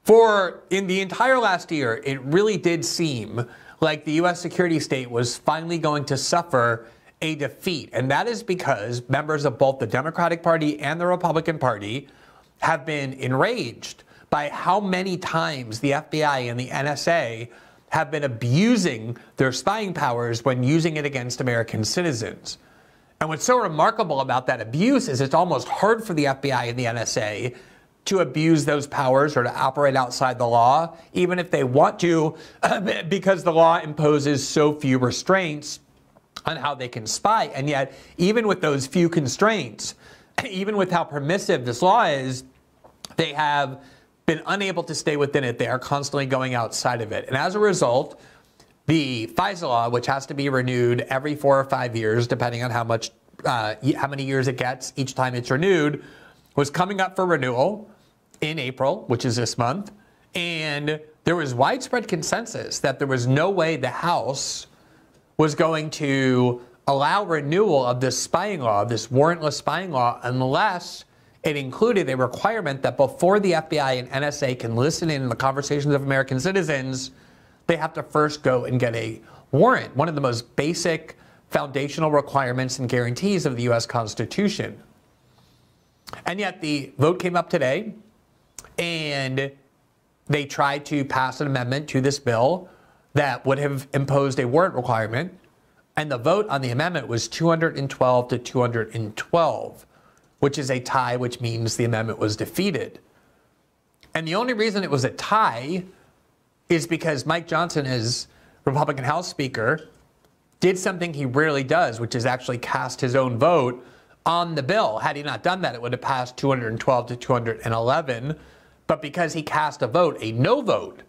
In the entire last year, it really did seem like the U.S. security state was finally going to suffer a defeat. And that is because members of both the Democratic Party and the Republican Party have been enraged by how many times the FBI and the NSA have been abusing their spying powers when using it against American citizens. And what's so remarkable about that abuse is it's almost hard for the FBI and the NSA to abuse those powers or to operate outside the law, even if they want to, because the law imposes so few restraints on how they can spy. And yet, even with those few constraints, even with how permissive this law is, they have been unable to stay within it. They are constantly going outside of it. And as a result, the FISA law, which has to be renewed every 4 or 5 years, depending on how many years it gets each time it's renewed, was coming up for renewal in April, which is this month. And there was widespread consensus that there was no way the House was going to allow renewal of this spying law, this warrantless spying law, unless it included a requirement that before the FBI and NSA can listen in on the conversations of American citizens, they have to first go and get a warrant, one of the most basic foundational requirements and guarantees of the U.S. Constitution. And yet the vote came up today, and they tried to pass an amendment to this bill that would have imposed a warrant requirement. And the vote on the amendment was 212 to 212, which is a tie, which means the amendment was defeated. And the only reason it was a tie is because Mike Johnson, as Republican House Speaker, did something he rarely does, which is actually cast his own vote on the bill. Had he not done that, it would have passed 212 to 211. But because he cast a vote, a no vote,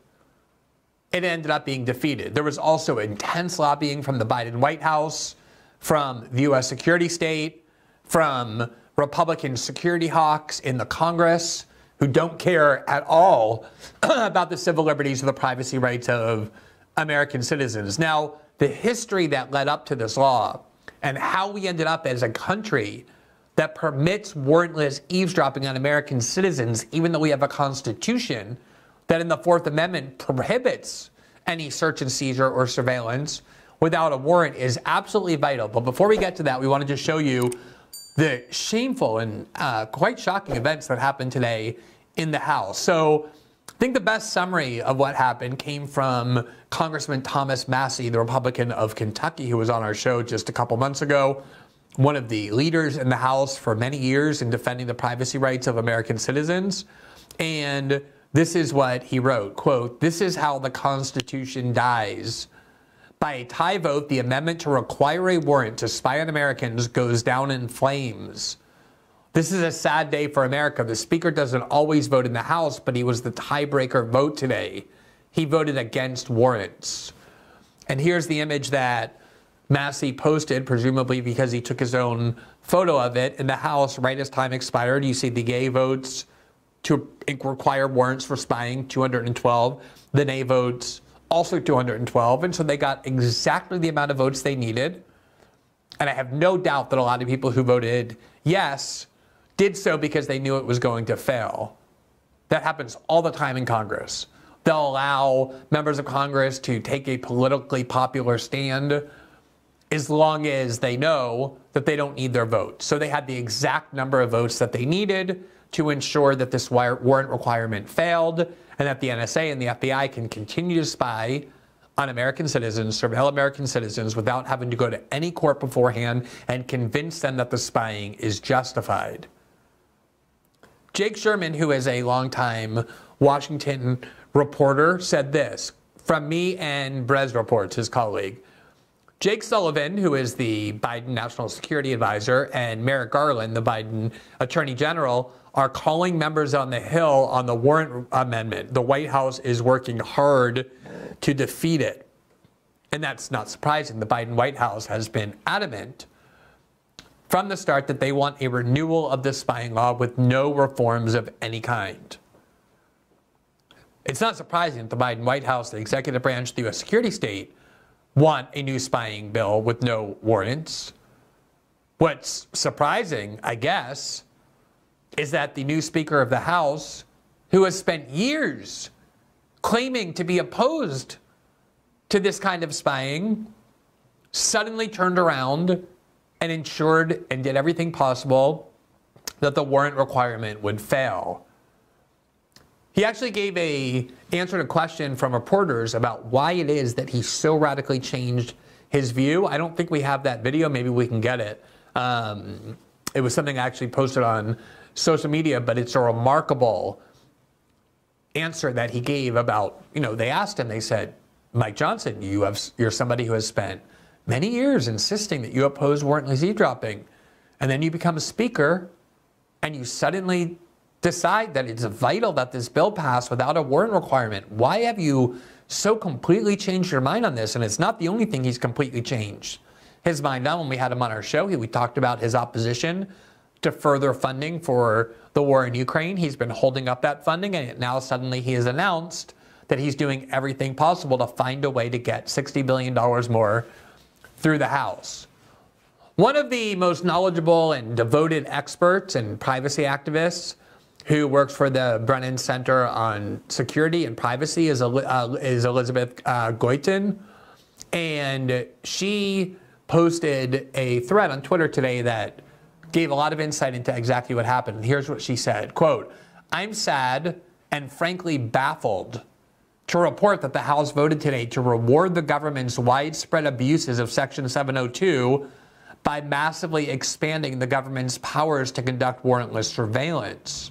it ended up being defeated. There was also intense lobbying from the Biden White House, from the U.S. security state, from Republican security hawks in the Congress who don't care at all about the civil liberties or the privacy rights of American citizens. Now, the history that led up to this law and how we ended up as a country that permits warrantless eavesdropping on American citizens, even though we have a constitution that in the Fourth Amendment prohibits any search and seizure or surveillance without a warrant, is absolutely vital. But before we get to that, we want to just show you the shameful and quite shocking events that happened today in the House. So I think the best summary of what happened came from Congressman Thomas Massie, the Republican of Kentucky, who was on our show just a couple months ago, one of the leaders in the House for many years in defending the privacy rights of American citizens. And this is what he wrote, quote, "This is how the Constitution dies. By a tie vote, the amendment to require a warrant to spy on Americans goes down in flames. This is a sad day for America. The Speaker doesn't always vote in the House, but he was the tiebreaker vote today. He voted against warrants." And here's the image that Massie posted, presumably because he took his own photo of it in the House right as time expired. You see the yay votes to require warrants for spying, 212. The nay votes, also 212. And so they got exactly the amount of votes they needed. And I have no doubt that a lot of people who voted yes did so because they knew it was going to fail. That happens all the time in Congress. They'll allow members of Congress to take a politically popular stand as long as they know that they don't need their vote. So they had the exact number of votes that they needed to ensure that this warrant requirement failed and that the NSA and the FBI can continue to spy on American citizens, surveil American citizens without having to go to any court beforehand and convince them that the spying is justified. Jake Sherman, who is a longtime Washington reporter, said this from me and Brez Reports, his colleague. Jake Sullivan, who is the Biden National Security Advisor, and Merrick Garland, the Biden Attorney General, are calling members on the Hill on the warrant amendment. The White House is working hard to defeat it. And that's not surprising. The Biden White House has been adamant from the start that they want a renewal of the spying law with no reforms of any kind. It's not surprising that the Biden White House, the executive branch, the U.S. security state, want a new spying bill with no warrants. What's surprising, I guess, is that the new Speaker of the House who has spent years claiming to be opposed to this kind of spying, suddenly turned around and ensured and did everything possible that the warrant requirement would fail. He actually gave an answer to a question from reporters about why it is that he so radically changed his view. I don't think we have that video. Maybe we can get it. It was something I actually posted on social media, but it's a remarkable answer that he gave about, they asked him, they said, Mike Johnson, you're somebody who has spent many years insisting that you oppose warrantless eavesdropping, and then you become a speaker and you suddenly decide that it's vital that this bill pass without a warrant requirement. Why have you so completely changed your mind on this? And it's not the only thing he's completely changed his mind on. When we had him on our show, we talked about his opposition to further funding for the war in Ukraine. He's been holding up that funding, and now suddenly he has announced that he's doing everything possible to find a way to get $60 billion more through the House. One of the most knowledgeable and devoted experts and privacy activists who works for the Brennan Center on Security and Privacy is Elizabeth Goitin. And she posted a thread on Twitter today that gave a lot of insight into exactly what happened. And here's what she said, quote, "I'm sad and frankly baffled to report that the House voted today to reward the government's widespread abuses of Section 702 by massively expanding the government's powers to conduct warrantless surveillance.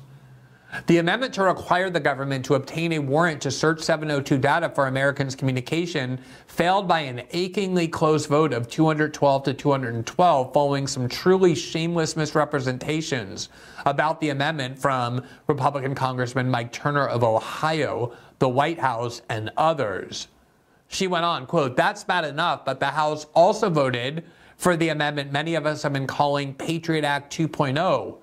The amendment to require the government to obtain a warrant to search 702 data for Americans' communication failed by an achingly close vote of 212 to 212 following some truly shameless misrepresentations about the amendment from Republican Congressman Mike Turner of Ohio, the White House, and others." She went on, quote, "That's bad enough, but the House also voted for the amendment many of us have been calling Patriot Act 2.0.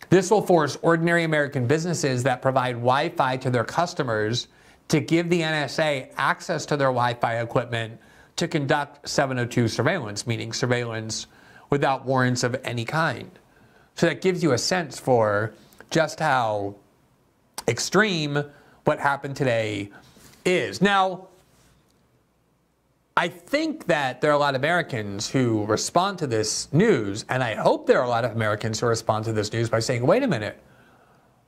This will force ordinary American businesses that provide Wi-Fi to their customers to give the NSA access to their Wi-Fi equipment to conduct 702 surveillance, meaning surveillance without warrants of any kind." So that gives you a sense for just how extreme what happened today is. Now, I think that there are a lot of Americans who respond to this news, and I hope there are a lot of Americans who respond to this news by saying, wait a minute,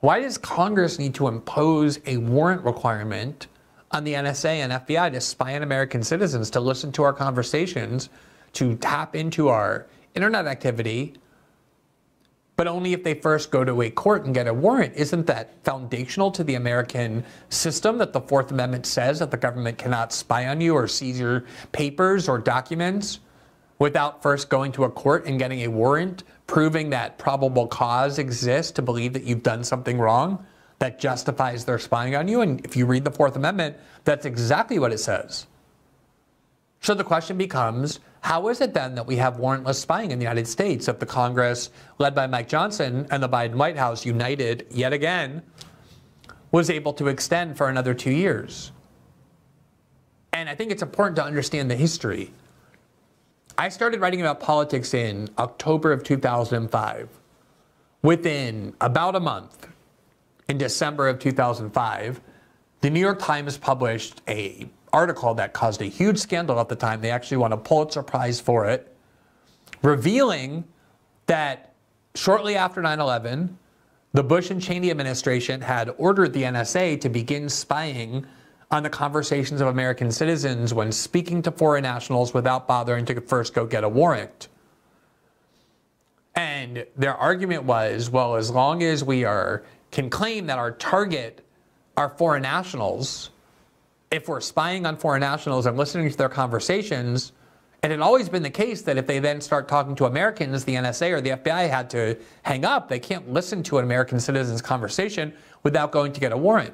why does Congress need to impose a warrant requirement on the NSA and FBI to spy on American citizens, to listen to our conversations, to tap into our internet activity, but only if they first go to a court and get a warrant? Isn't that foundational to the American system, that the Fourth Amendment says that the government cannot spy on you or seize your papers or documents without first going to a court and getting a warrant proving that probable cause exists to believe that you've done something wrong that justifies their spying on you? And if you read the Fourth Amendment, that's exactly what it says. So the question becomes, how is it then that we have warrantless spying in the United States if the Congress, led by Mike Johnson, and the Biden White House, united yet again, was able to extend for another 2 years? And I think it's important to understand the history. I started writing about politics in October of 2005. Within about a month, in December of 2005, the New York Times published an article that caused a huge scandal at the time. They actually won a Pulitzer Prize for it, revealing that shortly after 9/11, the Bush and Cheney administration had ordered the NSA to begin spying on the conversations of American citizens when speaking to foreign nationals without bothering to first go get a warrant. And their argument was, well, as long as we can claim that our target are foreign nationals, if we're spying on foreign nationals and listening to their conversations, it had always been the case that if they then start talking to Americans, the NSA or the FBI had to hang up. They can't listen to an American citizen's conversation without going to get a warrant.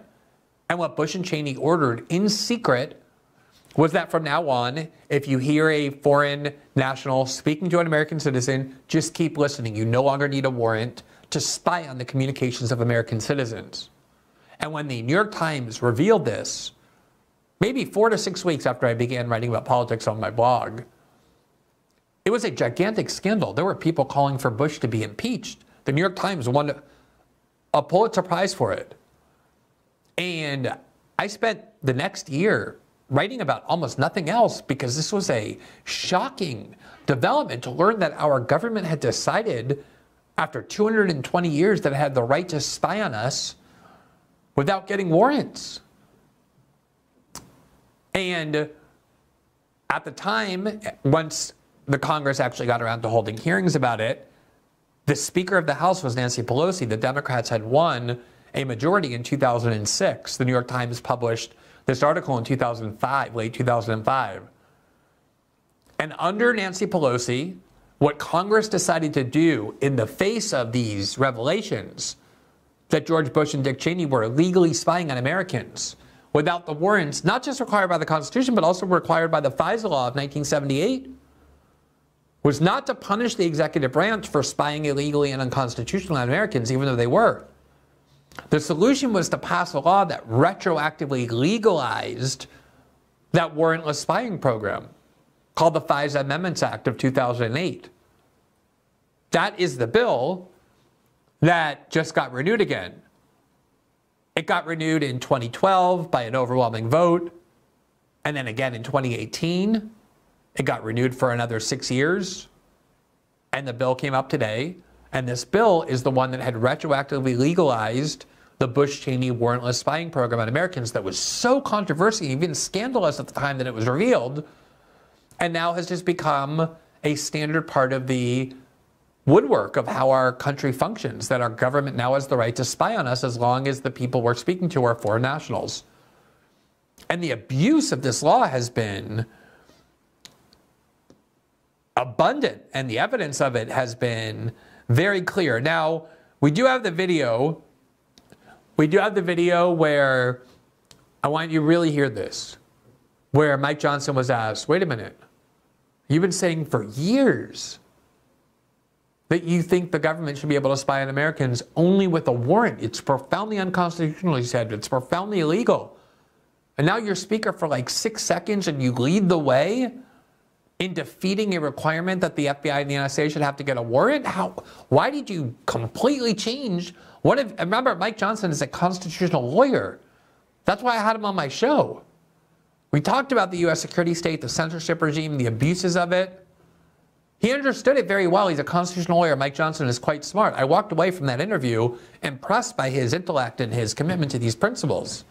And what Bush and Cheney ordered in secret was that from now on, if you hear a foreign national speaking to an American citizen, just keep listening. You no longer need a warrant to spy on the communications of American citizens. And when the New York Times revealed this, maybe 4 to 6 weeks after I began writing about politics on my blog, it was a gigantic scandal. There were people calling for Bush to be impeached. The New York Times won a Pulitzer Prize for it. And I spent the next year writing about almost nothing else because this was a shocking development to learn that our government had decided after 220 years that it had the right to spy on us without getting warrants. And at the time, once the Congress actually got around to holding hearings about it, the Speaker of the House was Nancy Pelosi. The Democrats had won a majority in 2006. The New York Times published this article in 2005, late 2005. And under Nancy Pelosi, what Congress decided to do in the face of these revelations that George Bush and Dick Cheney were illegally spying on Americans without the warrants, not just required by the Constitution, but also required by the FISA law of 1978, was not to punish the executive branch for spying illegally and unconstitutionally on Americans, even though they were. The solution was to pass a law that retroactively legalized that warrantless spying program called the FISA Amendments Act of 2008. That is the bill that just got renewed again. It got renewed in 2012 by an overwhelming vote, and then again in 2018. It got renewed for another 6 years, and the bill came up today. And this bill is the one that had retroactively legalized the Bush-Cheney warrantless spying program on Americans that was so controversial, even scandalous at the time that it was revealed, and now has just become a standard part of the woodwork of how our country functions, that our government now has the right to spy on us as long as the people we're speaking to are foreign nationals. And the abuse of this law has been abundant, and the evidence of it has been very clear. Now, we do have the video. We do have the video where I want you to really hear this, where Mike Johnson was asked, wait a minute, you've been saying for years that you think the government should be able to spy on Americans only with a warrant. It's profoundly unconstitutional, he said. It's profoundly illegal. And now you're speaker for like 6 seconds and you lead the way in defeating a requirement that the FBI and the NSA should have to get a warrant? Why did you completely change? Remember, Mike Johnson is a constitutional lawyer. That's why I had him on my show. We talked about the U.S. security state, the censorship regime, the abuses of it. He understood it very well. He's a constitutional lawyer. Mike Johnson is quite smart. I walked away from that interview impressed by his intellect and his commitment to these principles.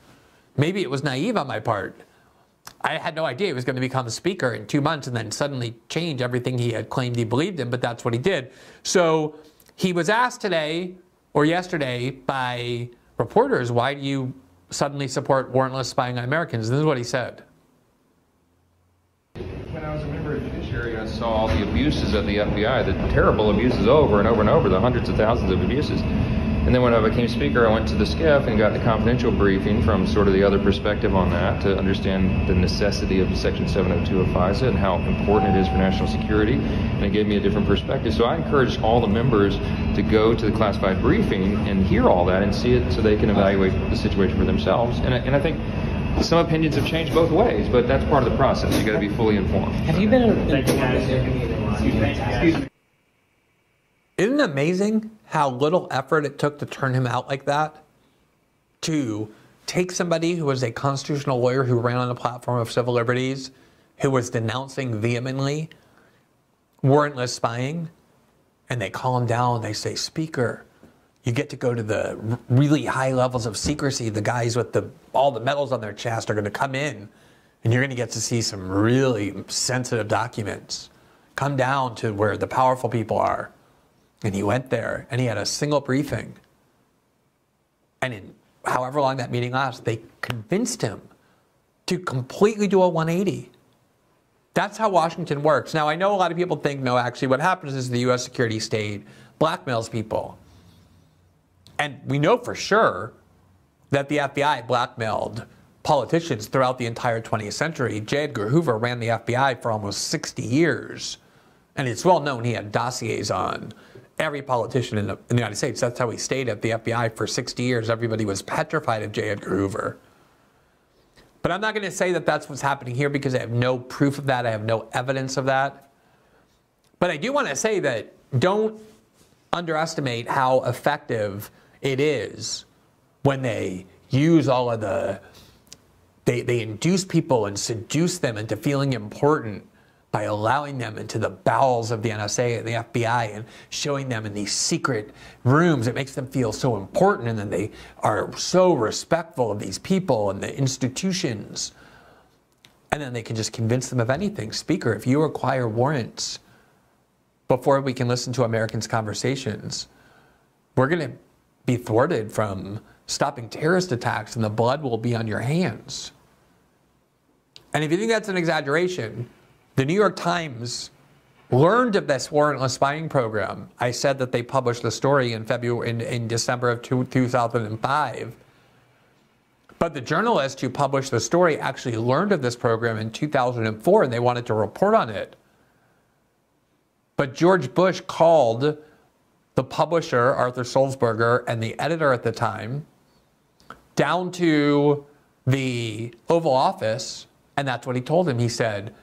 Maybe it was naive on my part. I had no idea he was going to become a speaker in 2 months and then suddenly change everything he had claimed he believed in, but that's what he did. So he was asked today or yesterday by reporters, why do you suddenly support warrantless spying on Americans? And this is what he said. When I was a member of the judiciary, I saw all the abuses of the FBI, the terrible abuses over and over and over, the hundreds of thousands of abuses. And then when I became speaker, I went to the SCIF and got the confidential briefing from sort of the other perspective on that to understand the necessity of Section 702 of FISA and how important it is for national security. And it gave me a different perspective. So I encourage all the members to go to the classified briefing and hear all that and see it so they can evaluate the situation for themselves. And I think some opinions have changed both ways, but that's part of the process. You got to be fully informed. Have you been Isn't it amazing how little effort it took to turn him out like that? To take somebody who was a constitutional lawyer who ran on a platform of civil liberties, who was denouncing vehemently warrantless spying, and they call him down, they say, Speaker, you get to go to the really high levels of secrecy. The guys with all the medals on their chest are going to come in, and you're going to get to see some really sensitive documents. Come down to where the powerful people are. And he went there, and he had a single briefing. And in however long that meeting lasted, they convinced him to completely do a 180. That's how Washington works. Now, I know a lot of people think, no, actually what happens is the U.S. security state blackmails people. And we know for sure that the FBI blackmailed politicians throughout the entire 20th century. J. Edgar Hoover ran the FBI for almost 60 years. And it's well known he had dossiers on every politician in the United States. That's how he stayed at the FBI for 60 years. Everybody was petrified of J. Edgar Hoover. But I'm not going to say that that's what's happening here because I have no proof of that. I have no evidence of that. But I do want to say that don't underestimate how effective it is when they use all of they induce people and seduce them into feeling important by allowing them into the bowels of the NSA and the FBI and showing them in these secret rooms. It makes them feel so important, and then they are so respectful of these people and the institutions. And then they can just convince them of anything. Speaker, if you require warrants before we can listen to Americans' conversations, we're going to be thwarted from stopping terrorist attacks, and the blood will be on your hands. And if you think that's an exaggeration, the New York Times learned of this warrantless spying program. I said that they published the story in December of 2005. But the journalist who published the story actually learned of this program in 2004, and they wanted to report on it. But George Bush called the publisher, Arthur Sulzberger, and the editor at the time down to the Oval Office, and that's what he told him. He said,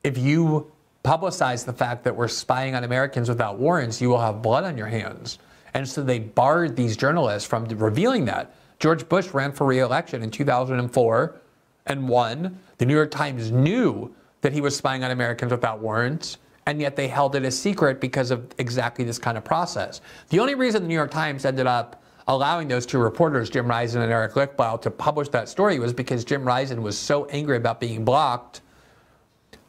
if you publicize the fact that we're spying on Americans without warrants, you will have blood on your hands. And so they barred these journalists from revealing that. George Bush ran for re-election in 2004 and won. The New York Times knew that he was spying on Americans without warrants, and yet they held it a secret because of exactly this kind of process. The only reason the New York Times ended up allowing those two reporters, Jim Risen and Eric Lichtblau, to publish that story was because Jim Risen was so angry about being blocked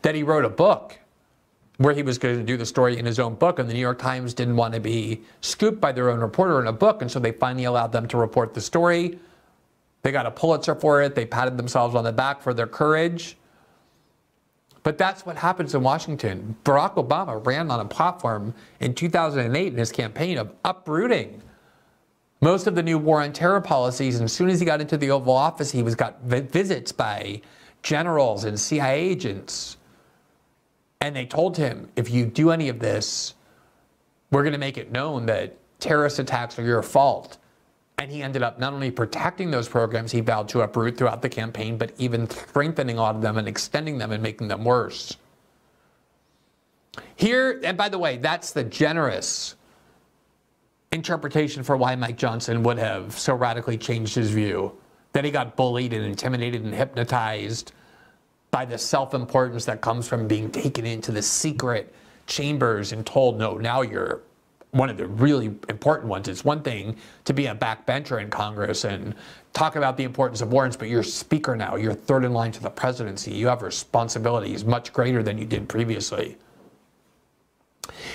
that he wrote a book where he was going to do the story in his own book, and the New York Times didn't want to be scooped by their own reporter in a book, and so they finally allowed them to report the story. They got a Pulitzer for it. They patted themselves on the back for their courage. But that's what happens in Washington. Barack Obama ran on a platform in 2008 in his campaign of uprooting most of the new war on terror policies, and as soon as he got into the Oval Office, he got visits by generals and CIA agents. And they told him, if you do any of this, we're going to make it known that terrorist attacks are your fault. And he ended up not only protecting those programs he vowed to uproot throughout the campaign, but even strengthening a lot of them and extending them and making them worse. Here, and by the way, that's the generous interpretation for why Mike Johnson would have so radically changed his view, that he got bullied and intimidated and hypnotized by the self-importance that comes from being taken into the secret chambers and told, no, now you're one of the really important ones. It's one thing to be a backbencher in Congress and talk about the importance of warrants, but you're speaker now. You're third in line to the presidency. You have responsibilities much greater than you did previously.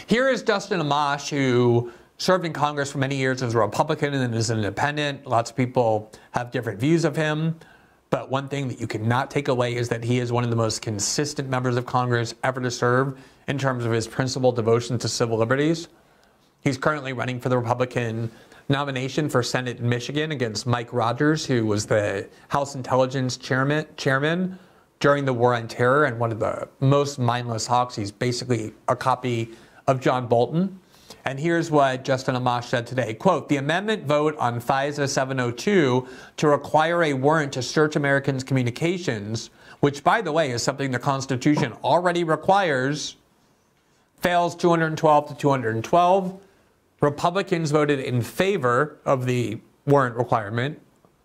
Here is Dustin Amash, who served in Congress for many years as a Republican and then as an independent. Lots of people have different views of him. But one thing that you cannot take away is that he is one of the most consistent members of Congress ever to serve in terms of his principled devotion to civil liberties. He's currently running for the Republican nomination for Senate in Michigan against Mike Rogers, who was the House Intelligence Chairman during the War on Terror and one of the most mindless hawks. He's basically a copy of John Bolton. And here's what Justin Amash said today. Quote, the amendment vote on FISA 702 to require a warrant to search Americans' communications, which, by the way, is something the Constitution already requires, fails 212 to 212. Republicans voted in favor of the warrant requirement.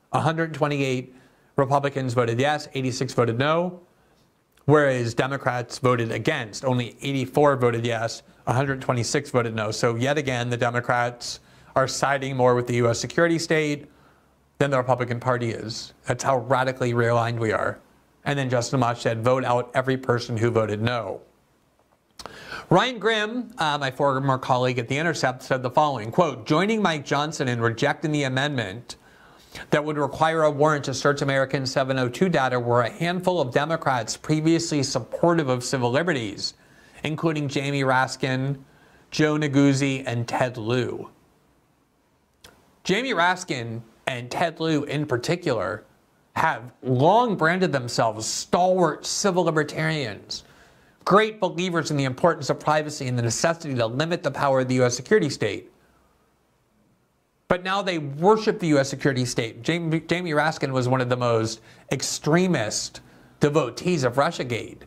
128 Republicans voted yes, 86 voted no, whereas Democrats voted against. Only 84 voted yes, 126 voted no. So yet again, the Democrats are siding more with the U.S. security state than the Republican Party is. That's how radically realigned we are. And then Justin Amash said, vote out every person who voted no. Ryan Grimm, my former colleague at The Intercept, said the following, quote, joining Mike Johnson in rejecting the amendment that would require a warrant to search American 702 data were a handful of Democrats previously supportive of civil liberties, including Jamie Raskin, Joe Neguzzi, and Ted Lieu. Jamie Raskin and Ted Lieu in particular have long branded themselves stalwart civil libertarians, great believers in the importance of privacy and the necessity to limit the power of the U.S. security state. But now they worship the U.S. security state. Jamie Raskin was one of the most extremist devotees of Russiagate,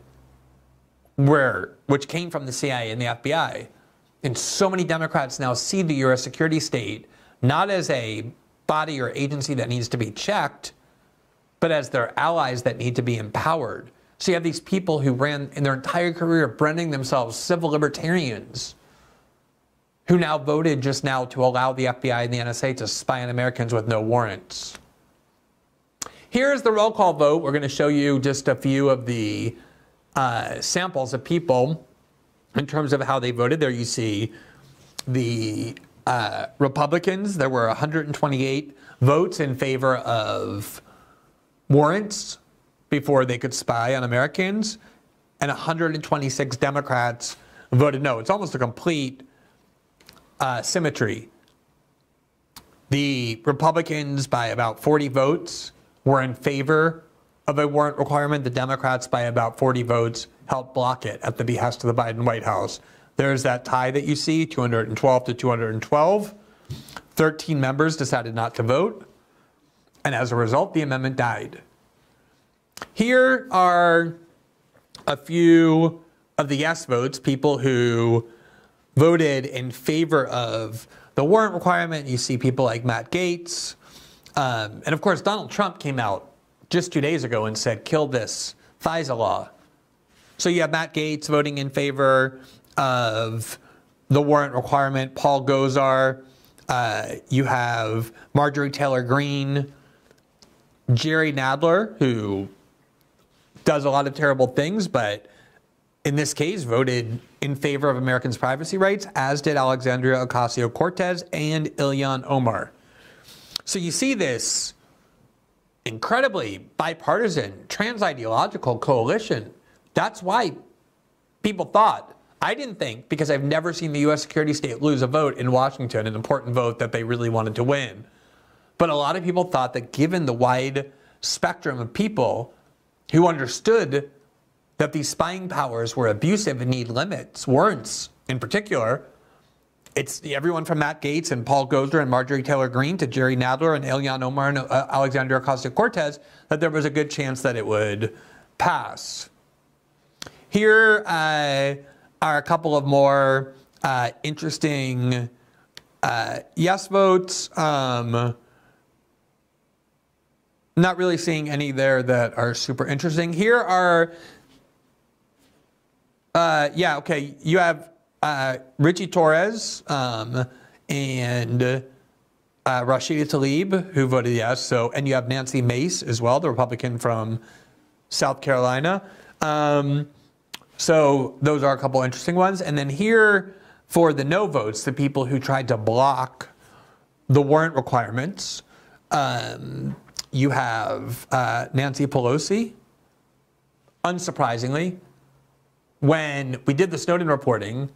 which came from the CIA and the FBI. And so many Democrats now see the U.S. security state not as a body or agency that needs to be checked, but as their allies that need to be empowered. So you have these people who ran in their entire career branding themselves civil libertarians, who now voted just now to allow the FBI and the NSA to spy on Americans with no warrants. Here's the roll call vote. We're going to show you just a few of the samples of people in terms of how they voted. There you see the Republicans. There were 128 votes in favor of warrants before they could spy on Americans, and 126 Democrats voted no. It's almost a complete symmetry. The Republicans, by about 40 votes, were in favor of a warrant requirement. The Democrats, by about 40 votes, helped block it at the behest of the Biden White House. There's that tie that you see, 212 to 212. 13 members decided not to vote, and as a result, the amendment died. Here are a few of the yes votes, people who voted in favor of the warrant requirement. You see people like Matt Gaetz. And of course, Donald Trump came out just 2 days ago and said, kill this FISA law. So you have Matt Gaetz voting in favor of the warrant requirement, Paul Gosar. You have Marjorie Taylor Greene, Jerry Nadler, who does a lot of terrible things, but in this case voted in favor of Americans' privacy rights, as did Alexandria Ocasio-Cortez and Ilhan Omar. So you see this incredibly bipartisan, trans-ideological coalition. That's why people thought, I didn't think, because I've never seen the U.S. security state lose a vote in Washington, an important vote that they really wanted to win. But a lot of people thought that given the wide spectrum of people who understood that these spying powers were abusive and need limits, warrants in particular, it's everyone from Matt Gaetz and Paul Gosar and Marjorie Taylor Greene to Jerry Nadler and Ilhan Omar and Alexandria Ocasio-Cortez, that there was a good chance that it would pass. Here are a couple of more interesting yes votes. Not really seeing any there that are super interesting. Here are, you have Richie Torres and Rashida Tlaib, who voted yes. So, and you have Nancy Mace as well, the Republican from South Carolina. So those are a couple interesting ones. And then here for the no votes, the people who tried to block the warrant requirements, you have Nancy Pelosi. Unsurprisingly, when we did the Snowden reporting,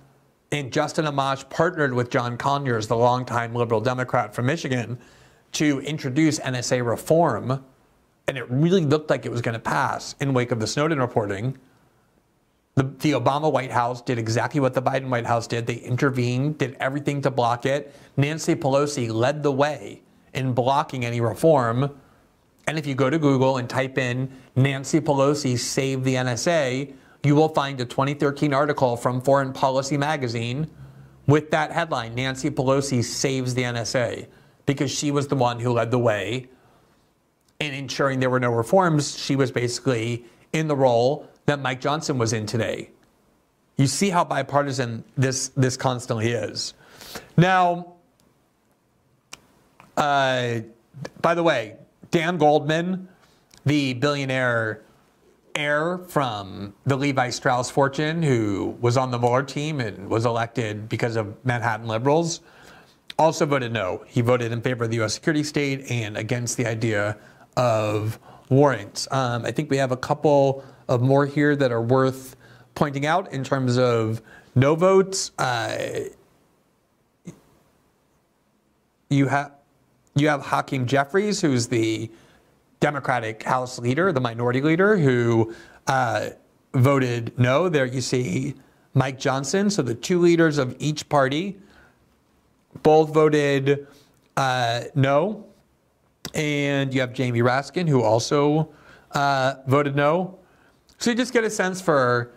and Justin Amash partnered with John Conyers, the longtime liberal Democrat from Michigan, to introduce NSA reform, and it really looked like it was going to pass in wake of the Snowden reporting. The Obama White House did exactly what the Biden White House did. They intervened, did everything to block it. Nancy Pelosi led the way in blocking any reform. And if you go to Google and type in Nancy Pelosi save the NSA, you will find a 2013 article from Foreign Policy magazine with that headline, Nancy Pelosi saves the NSA, because she was the one who led the way in ensuring there were no reforms. She was basically in the role that Mike Johnson was in today. You see how bipartisan this constantly is. Now, by the way, Dan Goldman, the billionaire heir from the Levi Strauss fortune, who was on the Mueller team and was elected because of Manhattan liberals, also voted no. He voted in favor of the U.S. security state and against the idea of warrants. I think we have a couple of more here that are worth pointing out in terms of no votes. You have Hakeem Jeffries, who's the Democratic House leader, the minority leader, who voted no. There you see Mike Johnson. So the two leaders of each party both voted no. And you have Jamie Raskin, who also voted no. So you just get a sense for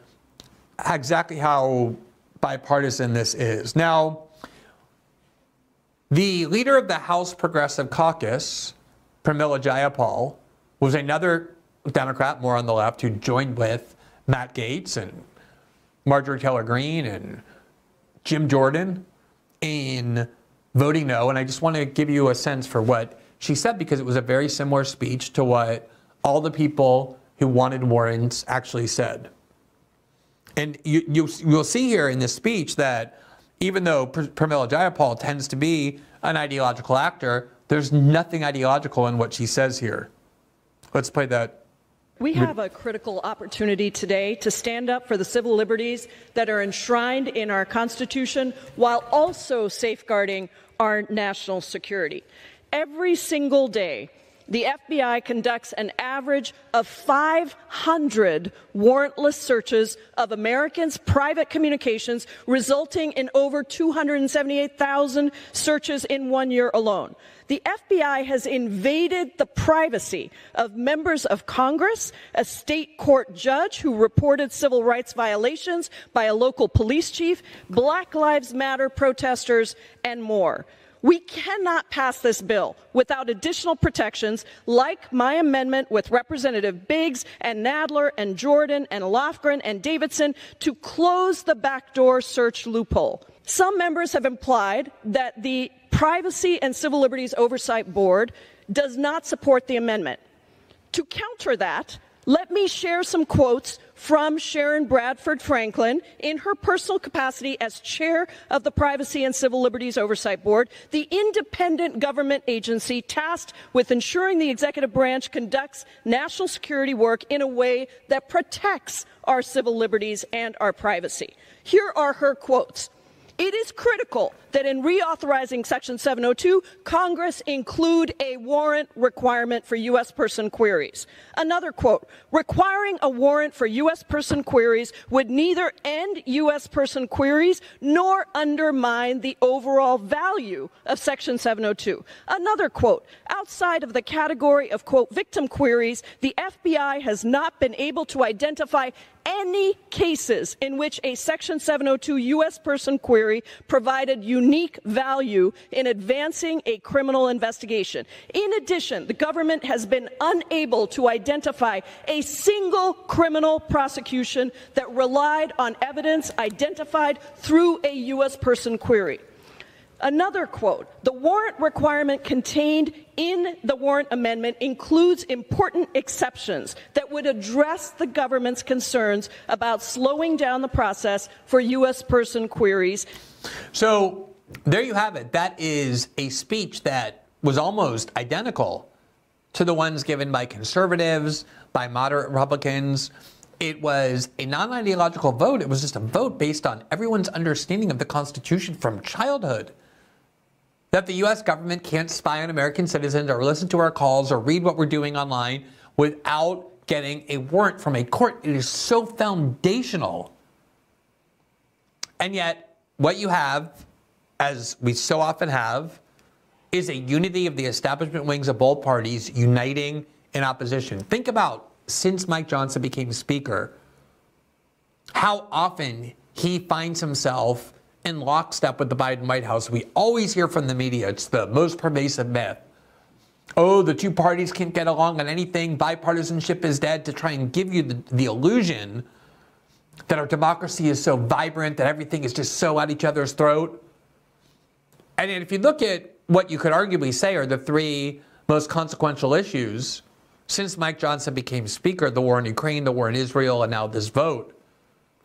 exactly how bipartisan this is. Now, The leader of the House Progressive Caucus, Pramila Jayapal, was another Democrat, more on the left, who joined with Matt Gaetz and Marjorie Taylor Greene and Jim Jordan in voting no. And I just want to give you a sense for what she said, because it was a very similar speech to what all the people who wanted warrants actually said. And you'll see here in this speech that even though Pramila Jayapal tends to be an ideological actor, there's nothing ideological in what she says here. Let's play that. We have a critical opportunity today to stand up for the civil liberties that are enshrined in our Constitution while also safeguarding our national security. Every single day, the FBI conducts an average of 500 warrantless searches of Americans' private communications, resulting in over 278,000 searches in 1 year alone. The FBI has invaded the privacy of members of Congress, a state court judge who reported civil rights violations by a local police chief, Black Lives Matter protesters, and more. We cannot pass this bill without additional protections like my amendment with Representative Biggs and Nadler and Jordan and Lofgren and Davidson to close the backdoor search loophole. Some members have implied that the Privacy and Civil Liberties Oversight Board does not support the amendment. To counter that, let me share some quotes from Sharon Bradford Franklin in her personal capacity as chair of the Privacy and Civil Liberties Oversight Board, the independent government agency tasked with ensuring the executive branch conducts national security work in a way that protects our civil liberties and our privacy. Here are her quotes. It is critical that in reauthorizing Section 702, Congress include a warrant requirement for U.S. person queries. Another quote, requiring a warrant for U.S. person queries would neither end U.S. person queries nor undermine the overall value of Section 702. Another quote, outside of the category of, quote, victim queries, the FBI has not been able to identify any cases in which a Section 702 U.S. person query provided unique value in advancing a criminal investigation. In addition, the government has been unable to identify a single criminal prosecution that relied on evidence identified through a U.S. person query. Another quote, the warrant requirement contained in the warrant amendment includes important exceptions that would address the government's concerns about slowing down the process for U.S. person queries. So there you have it. That is a speech that was almost identical to the ones given by conservatives, by moderate Republicans. It was a non-ideological vote. It was just a vote based on everyone's understanding of the Constitution from childhood. That the U.S. government can't spy on American citizens or listen to our calls or read what we're doing online without getting a warrant from a court. It is so foundational. And yet, what you have, as we so often have, is a unity of the establishment wings of both parties uniting in opposition. Think about, since Mike Johnson became Speaker, how often he finds himself in lockstep with the Biden White House. We always hear from the media, it's the most pervasive myth. Oh, the two parties can't get along on anything. Bipartisanship is dead, to try and give you the illusion that our democracy is so vibrant, that everything is just so at each other's throat. And if you look at what you could arguably say are the three most consequential issues since Mike Johnson became Speaker, the war in Ukraine, the war in Israel, and now this vote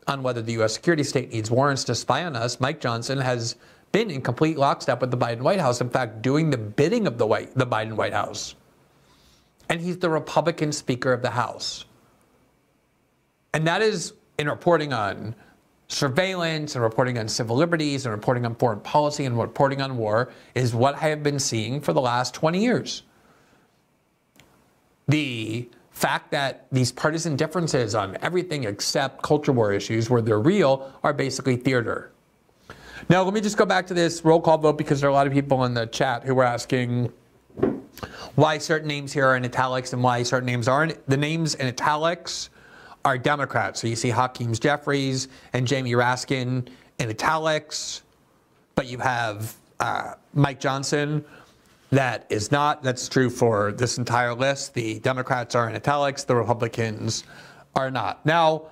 on whether the U.S. security state needs warrants to spy on us, Mike Johnson has been in complete lockstep with the Biden White House. In fact, doing the bidding of the Biden White House. And he's the Republican Speaker of the House. And that is in reporting on surveillance and reporting on civil liberties and reporting on foreign policy and reporting on war is what I have been seeing for the last 20 years. The fact that these partisan differences on everything except culture war issues, where they're real, are basically theater. Now, let me just go back to this roll call vote, because there are a lot of people in the chat who were asking why certain names here are in italics and why certain names aren't. The names in italics are Democrats. So you see Hakeem Jeffries and Jamie Raskin in italics, but you have Mike Johnson. That is not. That's true for this entire list. The Democrats are in italics. The Republicans are not. Now,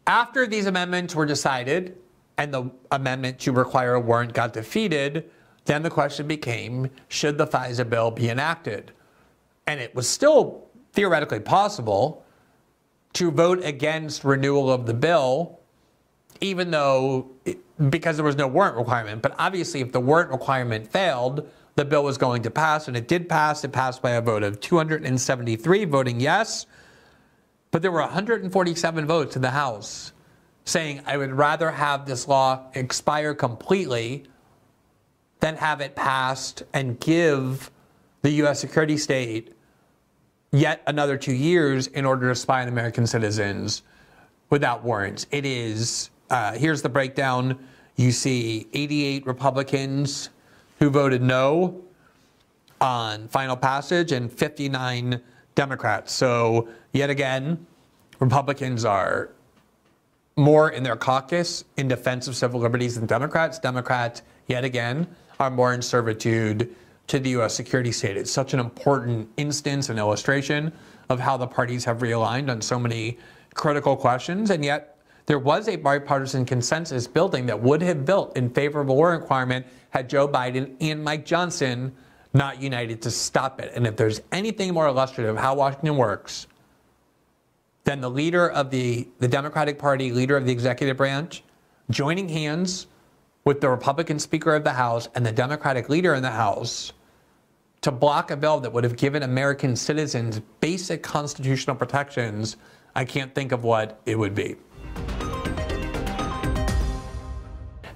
after these amendments were decided and the amendment to require a warrant got defeated, then the question became, should the FISA bill be enacted? And it was still theoretically possible to vote against renewal of the bill, even though, because there was no warrant requirement. But obviously, if the warrant requirement failed, the bill was going to pass, and it did pass. It passed by a vote of 273 voting yes, but there were 147 votes in the House saying, I would rather have this law expire completely than have it passed and give the U.S. security state yet another 2 years in order to spy on American citizens without warrants. It is, here's the breakdown. You see 88 Republicans who voted no on final passage and 59 Democrats. So yet again, Republicans are more in their caucus in defense of civil liberties than Democrats. Democrats, yet again, are more in servitude to the U.S. security state. It's such an important instance and illustration of how the parties have realigned on so many critical questions, and yet there was a bipartisan consensus building that would have built in favor of a warrant requirement had Joe Biden and Mike Johnson not united to stop it. And if there's anything more illustrative of how Washington works than the leader of the Democratic Party, leader of the executive branch, joining hands with the Republican Speaker of the House and the Democratic leader in the House to block a bill that would have given American citizens basic constitutional protections, I can't think of what it would be.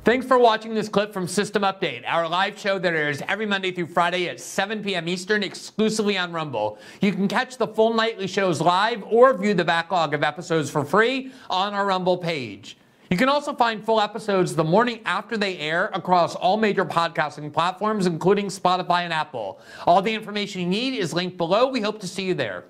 Thanks for watching this clip from System Update, our live show that airs every Monday through Friday at 7 p.m. Eastern exclusively on Rumble. You can catch the full nightly shows live or view the backlog of episodes for free on our Rumble page. You can also find full episodes the morning after they air across all major podcasting platforms, including Spotify and Apple. All the information you need is linked below. We hope to see you there.